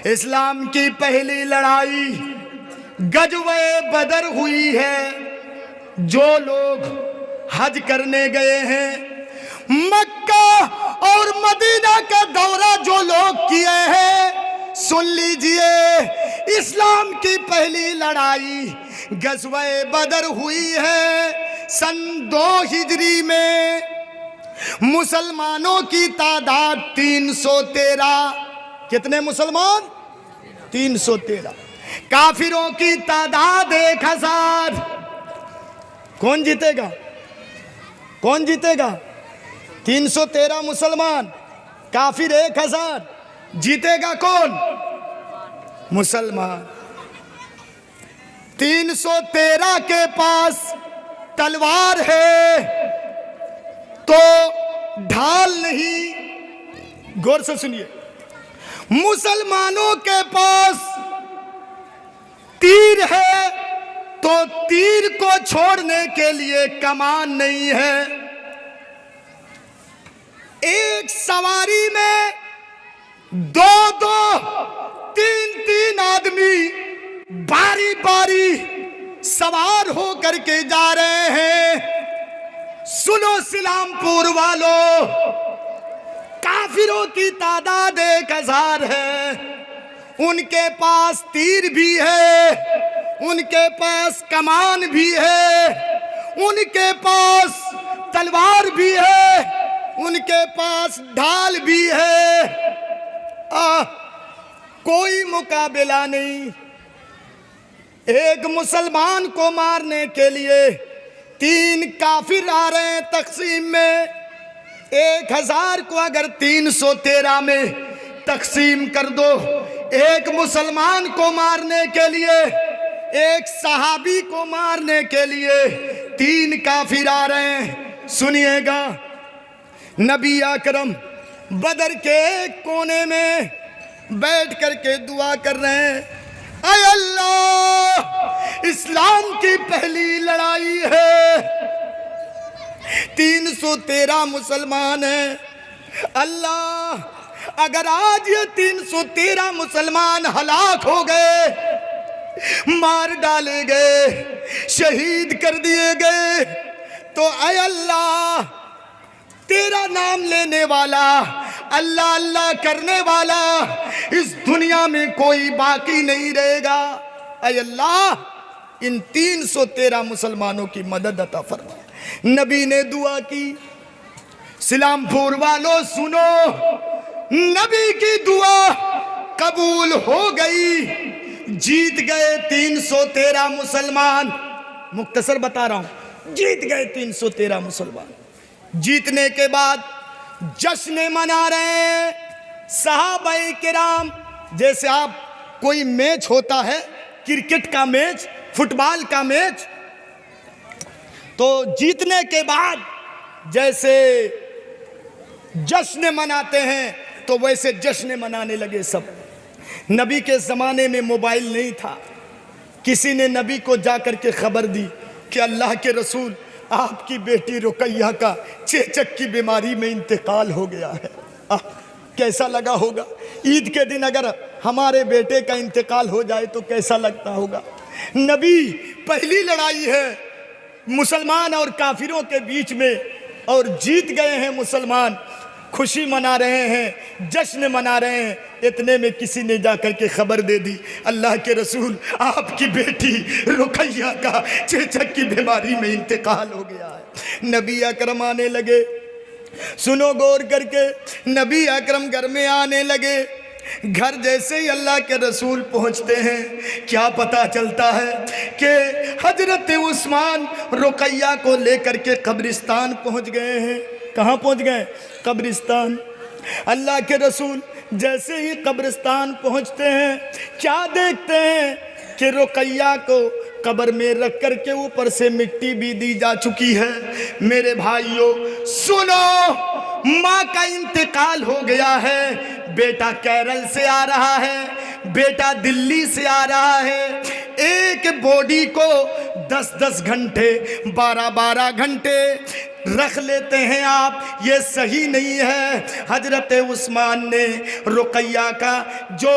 इस्लाम की पहली लड़ाई गज़वे बदर हुई है। जो लोग हज करने गए हैं, मक्का और मदीना का दौरा जो लोग किए हैं, सुन लीजिए इस्लाम की पहली लड़ाई गज़वे बदर हुई है सन 2 हिजरी में। मुसलमानों की तादाद 313। कितने मुसलमान? 313। काफिरों की तादाद 1000। कौन जीतेगा? कौन जीतेगा? 313 मुसलमान, काफिर 1000। जीतेगा कौन? मुसलमान। 313 के पास तलवार है तो ढाल नहीं। गौर से सुनिए, मुसलमानों के पास तीर है तो तीर को छोड़ने के लिए कमान नहीं है। एक सवारी में 2-2, 3-3 आदमी बारी बारी सवार होकर के जा रहे हैं। सुनो सिलामपुर वालों, काफिरों की तादाद 1000 है। उनके पास तीर भी है, उनके पास कमान भी है, उनके पास तलवार भी है, उनके पास ढाल भी है। कोई मुकाबला नहीं। एक मुसलमान को मारने के लिए 3 काफिर आ रहे हैं तकसीम में। 1000 को अगर 313 में तकसीम कर दो, एक मुसलमान को मारने के लिए, एक सहाबी को मारने के लिए 3 काफिर आ रहे हैं। सुनिएगा, नबी अकरम बदर के एक कोने में बैठ करके दुआ कर रहे हैं, ऐ अल्लाह, इस्लाम की पहली लड़ाई है, 313 मुसलमान हैं। अल्लाह, अगर आज ये 313 मुसलमान हलाक हो गए, मार डाले गए, शहीद कर दिए गए, तो ऐ अल्लाह, तेरा नाम लेने वाला, अल्लाह अल्लाह करने वाला इस दुनिया में कोई बाकी नहीं रहेगा। ऐ अल्लाह, इन 313 मुसलमानों की मदद अता फरमा। नबी ने दुआ की। सिलामपुर वालों सुनो, नबी की दुआ कबूल हो गई। जीत गए 313 मुसलमान। मुख्तसर बता रहा हूं, जीत गए 313 मुसलमान। जीतने के बाद जश्न मना रहे हैं सहाबाए किराम। जैसे आप कोई मैच होता है, क्रिकेट का मैच, फुटबॉल का मैच, तो जीतने के बाद जैसे जश्न मनाते हैं तो वैसे जश्न मनाने लगे सब। नबी के ज़माने में मोबाइल नहीं था। किसी ने नबी को जाकर के खबर दी कि अल्लाह के रसूल, आपकी बेटी रुकैया का चेचक की बीमारी में इंतकाल हो गया है। कैसा लगा होगा? ईद के दिन अगर हमारे बेटे का इंतकाल हो जाए तो कैसा लगता होगा? नबी, पहली लड़ाई है मुसलमान और काफिरों के बीच में, और जीत गए हैं मुसलमान। खुशी मना रहे हैं, जश्न मना रहे हैं। इतने में किसी ने जाकर के खबर दे दी, अल्लाह के रसूल, आपकी बेटी रुकैया का चेचक की बीमारी में इंतकाल हो गया है। नबी अकरम आने लगे। सुनो गौर करके, नबी अकरम घर में आने लगे। घर जैसे ही अल्लाह के रसूल पहुंचते हैं, क्या पता चलता है कि हजरत उस्मान रुकैया को लेकर के कब्रिस्तान पहुंच गए हैं। कहाँ पहुंच गए? कब्रिस्तान। अल्लाह के रसूल जैसे ही कब्रिस्तान पहुंचते हैं, क्या देखते हैं कि रुकैया को कब्र में रख कर के ऊपर से मिट्टी भी दी जा चुकी है। मेरे भाइयों सुनो, माँ का इंतकाल हो गया है। बेटा केरल से आ रहा है, बेटा दिल्ली से आ रहा है। एक बॉडी को 10-10 घंटे, 12-12 घंटे रख लेते हैं आप, ये सही नहीं है। हजरत उस्मान ने रुकैया का जो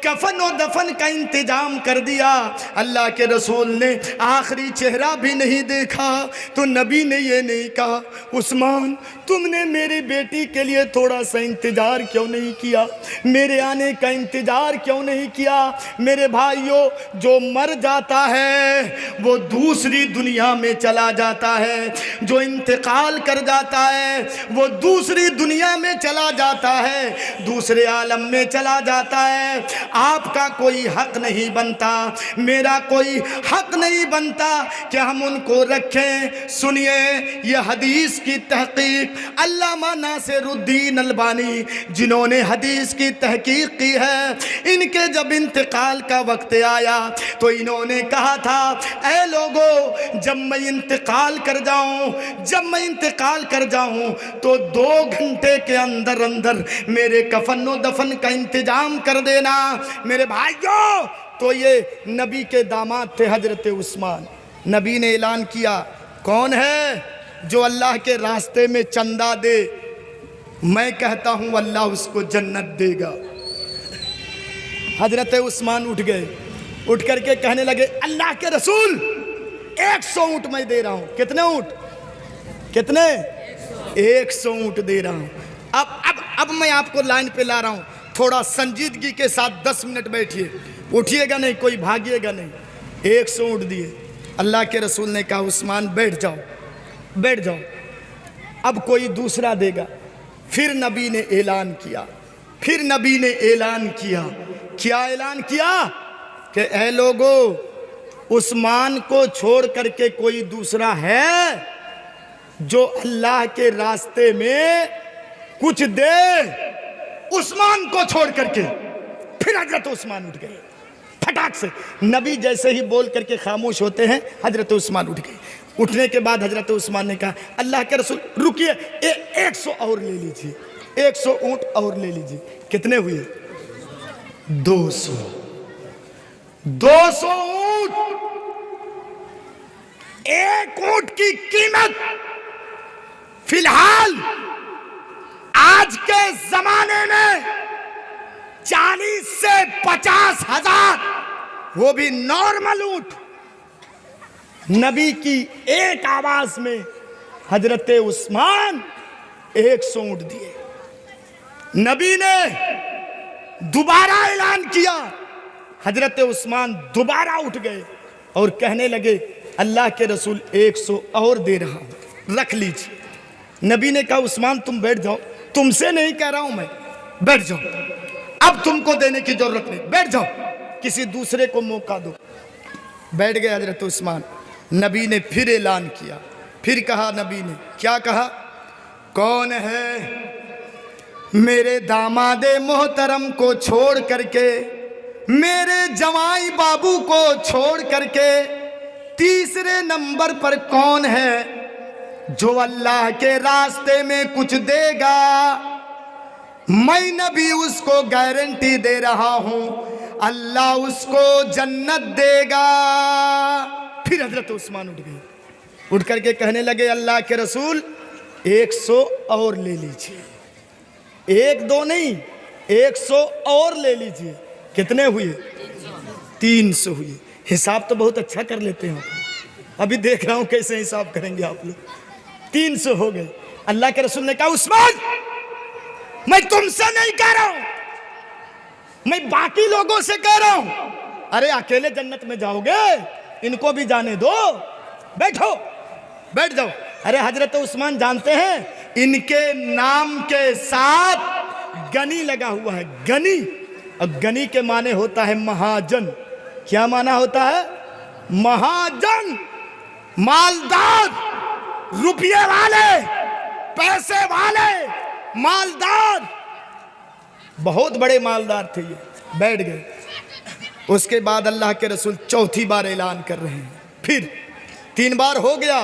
कफन और दफन का इंतजाम कर दिया। अल्लाह के रसूल ने आखिरी चेहरा भी नहीं देखा तो नबी ने ये नहीं कहा, उस्मान तुमने मेरी बेटी के लिए थोड़ा सा इंतजार क्यों नहीं किया, मेरे आने का इंतजार क्यों नहीं किया। मेरे भाइयों, जो मर जाता है वो दूसरी दुनिया में चला जाता है, जो इंतकाल कर जाता है वो दूसरी दुनिया में चला जाता है, दूसरे आलम में चला जाता है। आपका कोई हक नहीं बनता, मेरा कोई हक नहीं बनता कि हम उनको रखें। सुनिए, यह हदीस की तहकीक अल्लामा नासिरुद्दीन अलबानी जिन्होंने हदीस की तहकीक की है, इनके जब इंतकाल का वक्त आया तो इन्होंने कहा था, ऐ लोगों, जब मैं इंतकाल कर जाऊं तो 2 घंटे के अंदर अंदर मेरे कफन व दफन का इंतजाम कर देना। मेरे भाइयों, तो ये नबी के दामाद थे हजरत उस्मान। नबी ने ऐलान किया, कौन है जो अल्लाह के रास्ते में चंदा दे, मैं कहता हूं अल्लाह उसको जन्नत देगा। हजरत उस्मान उठ गए, उठ करके कहने लगे, अल्लाह के रसूल 100 ऊंट मैं दे रहा हूं। कितने ऊंट? कितने? 100 ऊंट दे रहा हूं। अब मैं आपको लाइन पे ला रहा हूं, थोड़ा संजीदगी के साथ 10 मिनट बैठिए, उठिएगा नहीं, कोई भागिएगा नहीं। 100 ऊंट दिए। अल्लाह के रसूल ने कहा, उस्मान बैठ जाओ, बैठ जाओ, अब कोई दूसरा देगा। फिर नबी ने ऐलान किया, फिर नबी ने ऐलान किया। क्या ऐलान किया? कि ऐ लोगों, उस्मान को छोड़ करके कोई दूसरा है जो अल्लाह के रास्ते में कुछ दे, उस्मान को छोड़ करके। फिर हजरत उस्मान उठ गए फटाक से। नबी जैसे ही बोल करके खामोश होते हैं, हजरत उस्मान उठ गए। उठने के बाद हजरत उस्मान ने कहा, अल्लाह के रसूल रुकिए, 100 और ले लीजिए, 100 ऊंट और ले लीजिए। कितने हुए? 200 ऊंट। एक ऊंट की कीमत फिलहाल आज के जमाने में 40 से 50 हजार, वो भी नॉर्मल ऊंट। नबी की एक आवाज में हजरत उस्मान 100 ऊंट दिए। नबी ने दोबारा ऐलान किया, हजरत उस्मान दोबारा उठ गए और कहने लगे, अल्लाह के रसूल 100 और दे रहा हूं, रख लीजिए। नबी ने कहा, उस्मान तुम बैठ जाओ, तुमसे नहीं कह रहा हूं मैं, बैठ जाओ, अब तुमको देने की जरूरत नहीं, बैठ जाओ, किसी दूसरे को मौका दो। बैठ गए हजरत उस्मान। नबी ने फिर ऐलान किया, फिर कहा, नबी ने क्या कहा, कौन है मेरे दामादे मोहतरम को छोड़ करके, मेरे जवाई बाबू को छोड़ करके तीसरे नंबर पर कौन है जो अल्लाह के रास्ते में कुछ देगा। मैं नबी उसको गारंटी दे रहा हूं, अल्लाह उसको जन्नत देगा। फिर हजरत उस्मान उठ गए, उठ करके कहने लगे, अल्लाह के रसूल 100 और ले लीजिए, 1-2 नहीं, 100 और ले लीजिए। कितने हुए? 300 हुए। हिसाब तो बहुत अच्छा कर लेते हैं, अभी देख रहा हूं कैसे हिसाब करेंगे आप लोग। 300 हो गए। अल्लाह के रसूल ने कहा, उस्मान मैं तुमसे नहीं कह रहा हूं, मैं बाकी लोगों से कह रहा हूं। अरे अकेले जन्नत में जाओगे, इनको भी जाने दो, बैठो, बैठ जाओ। अरे हजरत उस्मान जानते हैं, इनके नाम के साथ गनी लगा हुआ है, गनी। अब गनी के माने होता है महाजन। क्या माना होता है? महाजन, मालदार, रुपये वाले, पैसे वाले, मालदार, बहुत बड़े मालदार थे ये। बैठ गए। उसके बाद अल्लाह के रसूल चौथी बार ऐलान कर रहे हैं, फिर 3 बार हो गया,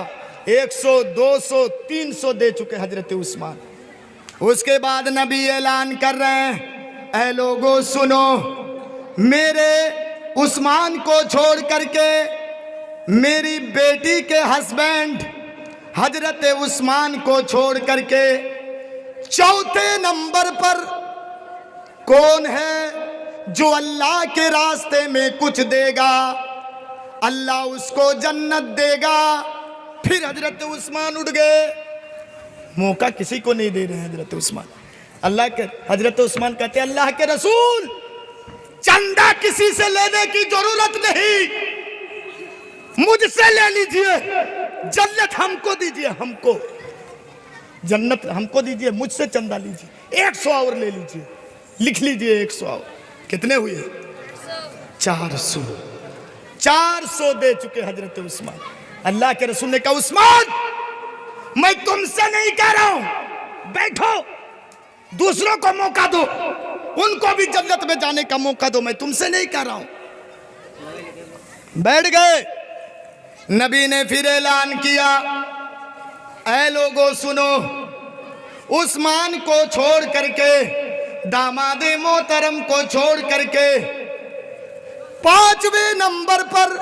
100, 200, 300 दे चुके हजरत उस्मान। उसके बाद नबी ऐलान कर रहे हैं, ऐ लोगों सुनो, मेरे उस्मान को छोड़ करके मेरी बेटी के हस्बैंड हजरत उस्मान को छोड़ करके चौथे नंबर पर कौन है जो अल्लाह के रास्ते में कुछ देगा अल्लाह उसको जन्नत देगा। फिर हजरत उस्मान उठ गए, मौका किसी को नहीं दे रहे हैं हजरत उस्मान। अल्लाह के हजरत उस्मान कहते हैं अल्लाह के रसूल, चंदा किसी से लेने की जरूरत नहीं, मुझसे ले लीजिए, जन्नत हमको दीजिए, हमको जन्नत हमको दीजिए, मुझसे चंदा लीजिए, 100 और ले लीजिए, लिख लीजिए 100 और। कितने हुए? 400। 400 दे चुके हजरत उस्मान। अल्लाह के रसूल ने कहा उस्मान मैं तुमसे नहीं कह रहा हूं, बैठो, दूसरों को मौका दो, उनको भी जन्नत में जाने का मौका दो, मैं तुमसे नहीं कह रहा हूं। बैठ गए। नबी ने फिर ऐलान किया, ऐ लोगों सुनो, उस्मान को छोड़ करके, दामादे मोहतरम को छोड़ करके 5वें नंबर पर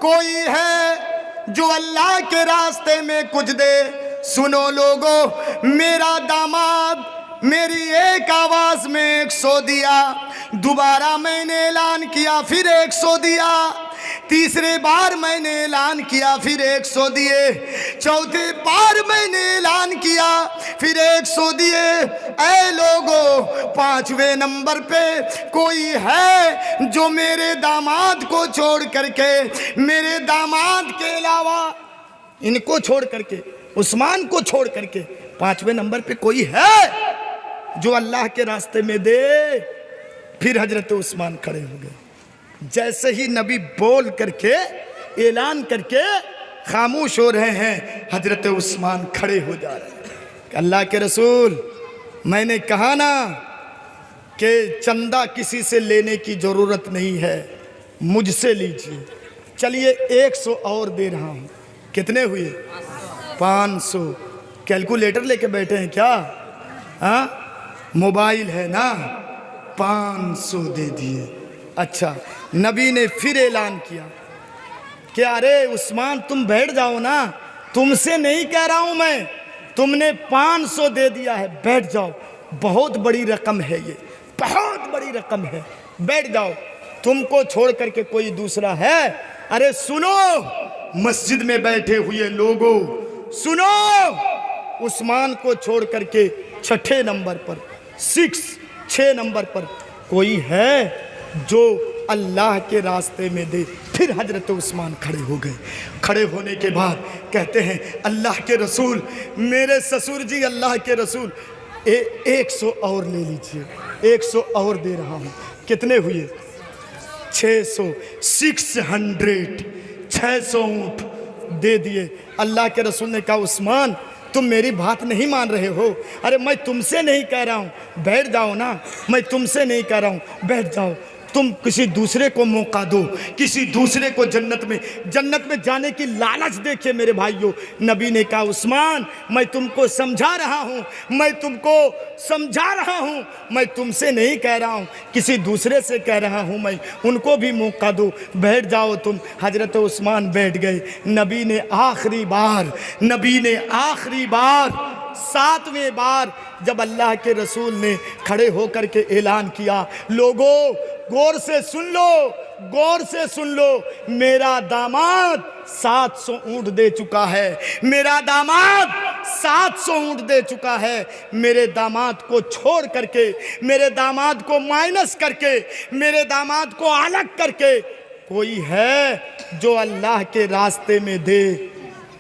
कोई है जो अल्लाह के रास्ते में कुछ दे। सुनो लोगों, मेरा दामाद मेरी एक आवाज में 100 दिया, दोबारा मैंने ऐलान किया फिर 100 दिया, तीसरे बार मैंने ऐलान किया फिर 100 दिए, चौथे बार मैंने ऐलान किया फिर 100 दिए। ऐ लोगों, 5वें नंबर पे कोई है जो मेरे दामाद को छोड़ करके, मेरे दामाद के अलावा, इनको छोड़ करके, उस्मान को छोड़ करके 5वें नंबर पे कोई है जो अल्लाह के रास्ते में दे। फिर हजरत उस्मान खड़े हो गए। जैसे ही नबी बोल करके ऐलान करके खामोश हो रहे हैं, हजरत उस्मान खड़े हो जा रहे हैं। अल्लाह के रसूल, मैंने कहा ना कि चंदा किसी से लेने की जरूरत नहीं है, मुझसे लीजिए। चलिए 100 और दे रहा हूं। कितने हुए? 500। कैलकुलेटर लेके बैठे हैं क्या? हाँ, मोबाइल है ना, 500 दे दिए। अच्छा, नबी ने फिर ऐलान किया कि अरे उस्मान तुम बैठ जाओ ना, तुमसे नहीं कह रहा हूं मैं, तुमने 500 दे दिया है, बैठ जाओ, बहुत बड़ी रकम है ये, बहुत बड़ी रकम है, बैठ जाओ, तुमको छोड़ करके कोई दूसरा है? अरे सुनो मस्जिद में बैठे हुए लोगों, सुनो, उस्मान को छोड़ करके 6ठे नंबर पर, 6 नंबर पर कोई है जो अल्लाह के रास्ते में दे। फिर हजरत उस्मान खड़े हो गए। खड़े होने के बाद कहते हैं अल्लाह के रसूल, मेरे ससुर जी अल्लाह के रसूल, 100 और ले लीजिए, 100 और दे रहा हूँ। कितने हुए? 600। 600 ऊँट दे दिए। अल्लाह के रसूल ने कहा उस्मान तुम मेरी बात नहीं मान रहे हो। अरे मैं तुमसे नहीं कह रहा हूँ, बैठ जाओ ना, मैं तुमसे नहीं कह रहा हूँ, बैठ जाओ, तुम किसी दूसरे को मौका दो, किसी दूसरे को जन्नत में जाने की लालच देखिए मेरे भाइयों। नबी ने कहा उस्मान मैं तुमको समझा रहा हूँ, मैं तुमको समझा रहा हूँ, मैं तुमसे नहीं कह रहा हूँ, किसी दूसरे से कह रहा हूँ, मैं उनको भी मौका दो, बैठ जाओ तुम। हजरत उस्मान बैठ गए। नबी ने आखिरी बार 7वें बार जब अल्लाह के रसूल ने खड़े होकर के ऐलान किया, लोगों गौर से सुन लो, गौर से सुन लो, मेरा दामाद 700 ऊँट दे चुका है, मेरा दामाद 700 ऊँट दे चुका है। मेरे दामाद को छोड़ करके, मेरे दामाद को माइनस करके, मेरे दामाद को अलग करके कोई है जो अल्लाह के रास्ते में दे,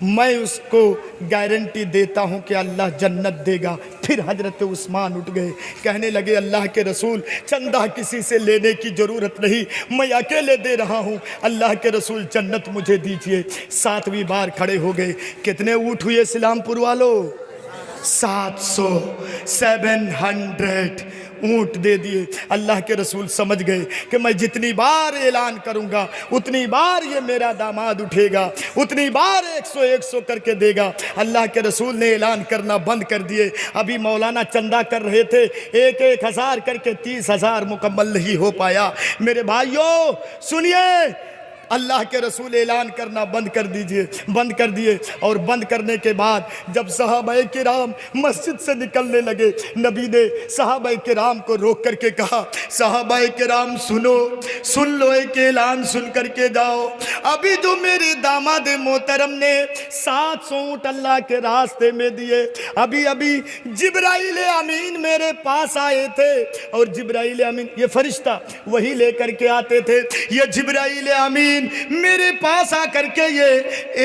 मैं उसको गारंटी देता हूं कि अल्लाह जन्नत देगा। फिर हजरत उस्मान उठ गए, कहने लगे अल्लाह के रसूल चंदा किसी से लेने की ज़रूरत नहीं, मैं अकेले दे रहा हूं, अल्लाह के रसूल जन्नत मुझे दीजिए। 7वीं बार खड़े हो गए। कितने ऊँट हुए इस्लामपुर वालों? 700 ऊँट दे दिए। अल्लाह के रसूल समझ गए कि मैं जितनी बार ऐलान करूंगा उतनी बार ये मेरा दामाद उठेगा, उतनी बार 100 करके देगा। अल्लाह के रसूल ने ऐलान करना बंद कर दिए। अभी मौलाना चंदा कर रहे थे, 1,000 करके 30,000 मुकम्मल नहीं हो पाया। मेरे भाइयों सुनिए, अल्लाह के रसूल ऐलान करना बंद कर दिए। और बंद करने के बाद जब सहाबाए किराम मस्जिद से निकलने लगे, नबी ने सहाबाए किराम को रोक करके कहा, सहाबाए किराम सुन लो, एक ऐलान सुन करके जाओ। अभी जो मेरे दामाद मोहतरम ने 700 ऊँट अल्लाह के रास्ते में दिए, अभी जिब्राइल अमीन मेरे पास आए थे। और जिब्राइल अमीन, ये फरिश्ता वही लेकर के आते थे, ये जिब्राइल अमीन मेरे पास आकर के ये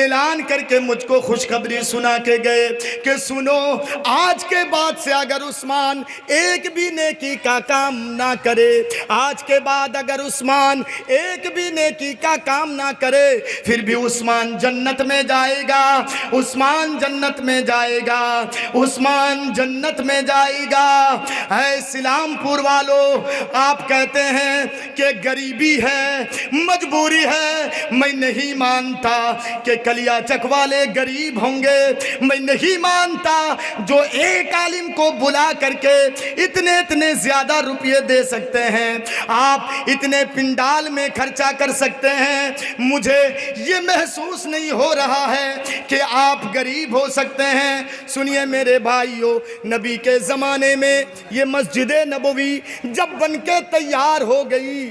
ऐलान करके मुझको खुशखबरी सुना के गए कि सुनो, आज के बाद से अगर उस्मान एक भी नेकी का काम ना करे, आज के बाद अगर उस्मान एक भी नेकी का काम ना करे, फिर भी उस्मान जन्नत में जाएगा, उस्मान जन्नत में जाएगा, उस्मान जन्नत में जाएगा। है इस्लामपुर वालों, आप कहते हैं कि गरीबी है, मजबूरी है, मैं नहीं मानता कि कलियाचक वाले गरीब होंगे, मैं नहीं मानता जो एक आलिम को बुला करके इतने ज्यादा रुपये दे सकते हैं, आप इतने पिंडाल में खर्चा कर सकते हैं। मुझे ये महसूस नहीं हो रहा है कि आप गरीब हो सकते हैं। सुनिए मेरे भाइयों, नबी के ज़माने में ये मस्जिद नबवी जब बनके तैयार हो गई,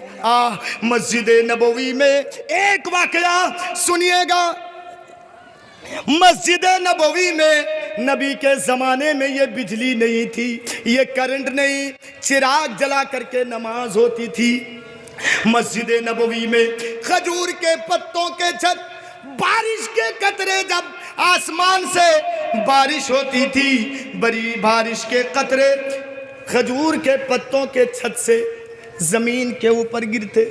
मस्जिद नबवी में एक वाकया सुनिएगा। मस्जिद नबवी में नबी के ज़माने में ये बिजली नहीं थी, ये करंट नहीं, चिराग जला करके नमाज होती थी। मस्जिद नबवी में खजूर के पत्तों के छत, बारिश के कतरे, जब आसमान से बारिश होती थी, बड़ी बारिश के कतरे खजूर के पत्तों के छत से जमीन के ऊपर गिरते,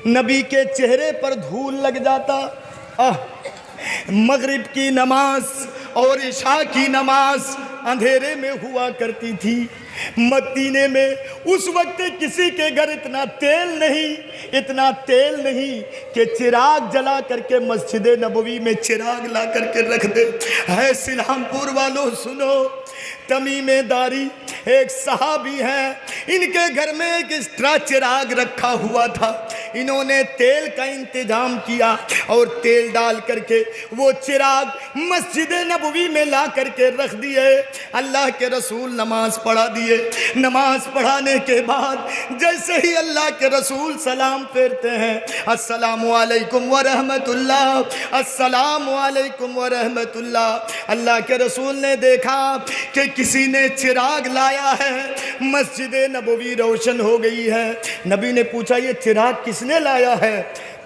नबी के चेहरे पर धूल लग जाता। मगरिब की नमाज और इशा की नमाज अंधेरे में हुआ करती थी। मदीने में उस वक्त किसी के घर इतना तेल नहीं कि चिराग जला करके मस्जिद नबवी में चिराग ला करके रख दे। है इस्लामपुर वालों सुनो, तमीमे दारी एक सहाबी हैं, इनके घर में एक एक्स्ट्रा चिराग रखा हुआ था। इन्होंने तेल का इंतजाम किया और तेल डाल करके वो चिराग मस्जिद नबवी में ला करके रख दिए। अल्लाह के रसूल नमाज पढ़ा दिए। नमाज पढ़ाने के बाद जैसे ही अल्लाह के रसूल सलाम फेरते हैं, अस्सलामु अलैकुम व रहमतुल्लाह, अस्सलामु अलैकुम व रहमतुल्लाह, अल्लाह के रसूल ने देखा कि किसी ने चिराग लाया है, मस्जिद नबवी रोशन हो गई है। नबी ने पूछा, ये चिराग किसने लाया है?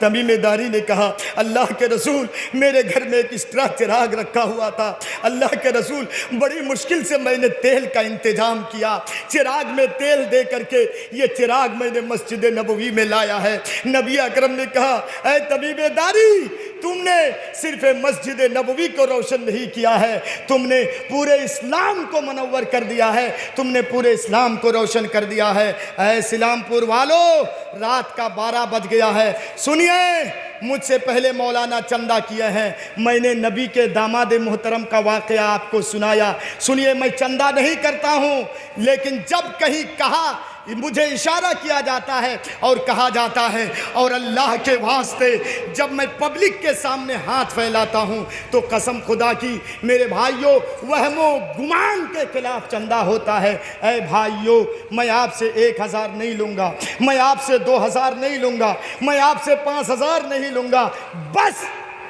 तमीमेदारी ने कहा, अल्लाह के रसूल, मेरे घर में एक एक्स्ट्रा चिराग रखा हुआ था। अल्लाह के रसूल, बड़ी मुश्किल से मैंने तेल का इंतजाम किया, चिराग में तेल दे करके ये चिराग मैंने मस्जिद नबवी में लाया है। नबी अकरम ने कहा, ऐ तमीमेदारी, तुमने सिर्फ मस्जिद नबवी को रोशन नहीं किया है, तुमने पूरे इस्लाम को मुनव्वर कर दिया है, तुमने पूरे इस्लाम को रोशन कर दिया है। ऐ इस्लामपुर वालों, रात का 12 बज गया है। सुनिए, मुझसे पहले मौलाना चंदा किए हैं, मैंने नबी के दामाद मोहतरम का वाक़या आपको सुनाया। सुनिए, मैं चंदा नहीं करता हूँ, लेकिन जब कहीं कहा, मुझे इशारा किया जाता है और कहा जाता है, और अल्लाह के वास्ते जब मैं पब्लिक के सामने हाथ फैलाता हूँ तो कसम खुदा की मेरे भाइयों, वहमो गुमान के खिलाफ चंदा होता है। ऐ भाइयों, मैं आपसे 1000 नहीं लूँगा, मैं आपसे 2000 नहीं लूँगा, मैं आपसे 5000 नहीं लूँगा, बस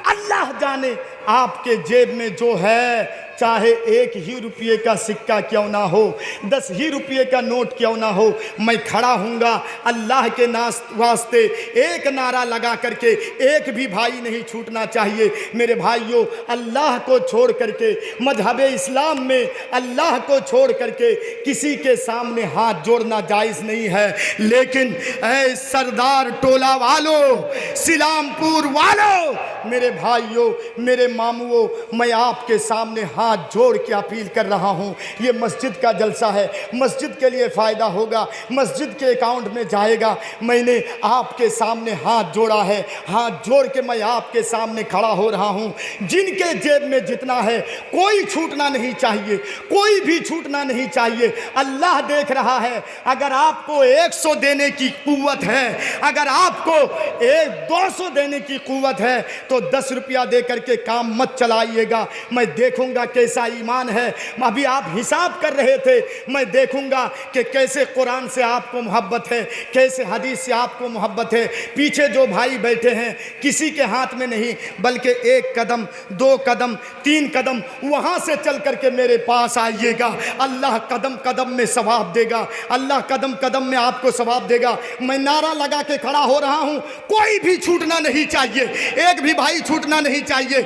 अल्लाह जाने आपके जेब में जो है, चाहे 1 ही रुपये का सिक्का क्यों ना हो, 10 ही रुपये का नोट क्यों ना हो, मैं खड़ा हूँगा अल्लाह के वास्ते। एक नारा लगा करके एक भी भाई नहीं छूटना चाहिए। मेरे भाइयों, अल्लाह को छोड़ करके, मजहब इस्लाम में अल्लाह को छोड़ करके किसी के सामने हाथ जोड़ना जायज़ नहीं है। लेकिन ऐ सरदार टोला वालों, सिलामपुर वालों, मेरे भाइयों, मेरे मामुओं, मैं आपके सामने हाथ हाथ जोड़ के अपील कर रहा हूँ, ये मस्जिद का जलसा है, मस्जिद के लिए फ़ायदा होगा, मस्जिद के अकाउंट में जाएगा। मैंने आपके सामने हाथ जोड़ा है, हाथ जोड़ के मैं आपके सामने खड़ा हो रहा हूँ। जिनके जेब में जितना है कोई छूटना नहीं चाहिए, कोई भी छूटना नहीं चाहिए। अल्लाह देख रहा है। अगर आपको 100 देने की कुव्वत है, अगर आपको 200 देने की कुव्वत है तो 10 रुपया दे करके काम मत चलाइएगा। मैं देखूंगा कैसा ईमान है। अभी आप हिसाब कर रहे थे, मैं देखूंगा कि कैसे कुरान से आपको मोहब्बत है, कैसे हदीस से आपको मोहब्बत है। पीछे जो भाई बैठे हैं किसी के हाथ में नहीं, बल्कि 1 कदम 2 कदम 3 कदम वहां से चल करके मेरे पास आइएगा। अल्लाह कदम कदम में सवाब देगा, अल्लाह कदम कदम में आपको सवाब देगा। मैं नारा लगा के खड़ा हो रहा हूं, कोई भी छूटना नहीं चाहिए, एक भी भाई छूटना नहीं चाहिए।